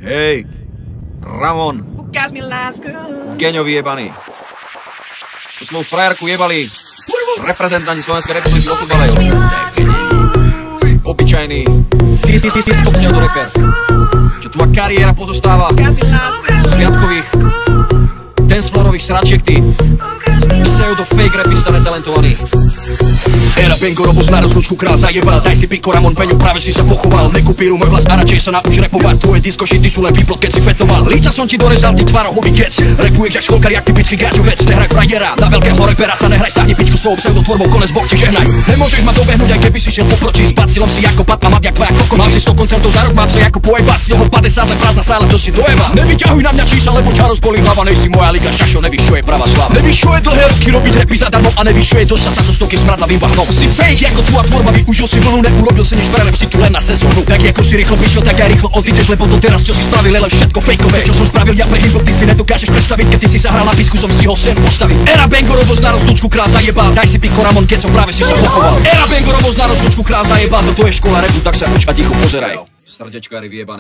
Hej, Ramon, Ukáž mi lásku. Geňo vyjebaný. Tu svoju frajerku jebali reprezentanti Slovenskej republiky vo futbale. Si obyčajný, ty si pseudoreper. Čo tvoja kariéra pozostáva zo sviatkových dancefloorových sračiek, ty pseudo-fake rapista netalentovaný. Era Bengo, Robo zná rozlučku, král zajebal. Daj si piko, Ramon, Peňo, práve si sa pochoval. Nekupíruj môj hlas a radšej sa nauč repovať. Tvoje disko šity sú len výplod, keď si fetoval. Líca som ti dorezal, ty tvarohový kec. Repuješ jak školkar, jak typický gáčovec. Nehraj frajera, na veľkého repera sa nehraj. Stáhni pičku s tvojou pseudotvorbou, konec bok ti žehnaj. Nemôžeš ma dobehnúť, aj keby si šiel poproti. S bacilom si ako Batman, mať jak tvoja koko. Mal si 100 koncertov za rok, mám sa ako pojebať. Z toho 50 len prázdna sála, čo si dojeba. Nevyťahuj na mňa čísla, lebo ťa rozbolí hlava. Nejsi moja liga, šašo, nevíš, čo je pravá slava. Nevíš, čo je dlhé roky robiť repy zadarmo a nevíš, čo je dosť sa do stoky smradlavým bahnom. Si fake ako tvoja tvorba, využil si vlnu, neurobil si nič pre rap, si tu len na sezónu. Tak ako si rýchlo prišiel, tak aj rýchlo odídeš, lebo to teraz, čo si spravil, je len všetko fejkové. Čo som spravil ja pre hip-hop, ty si nedokážeš predstaviť, keď ty si zahral na písku, som si ho sem postavil. Era Bengo, Robo zná rozlučku, král zajebal. Daj si piko, Ramon, keď som práve si sa pochoval. Era Bengo, Robo zná rozlučku, král zajebal. Toto je škola rapu, tak sa uč a ticho pozeraj. Srdečkári vyjebaný.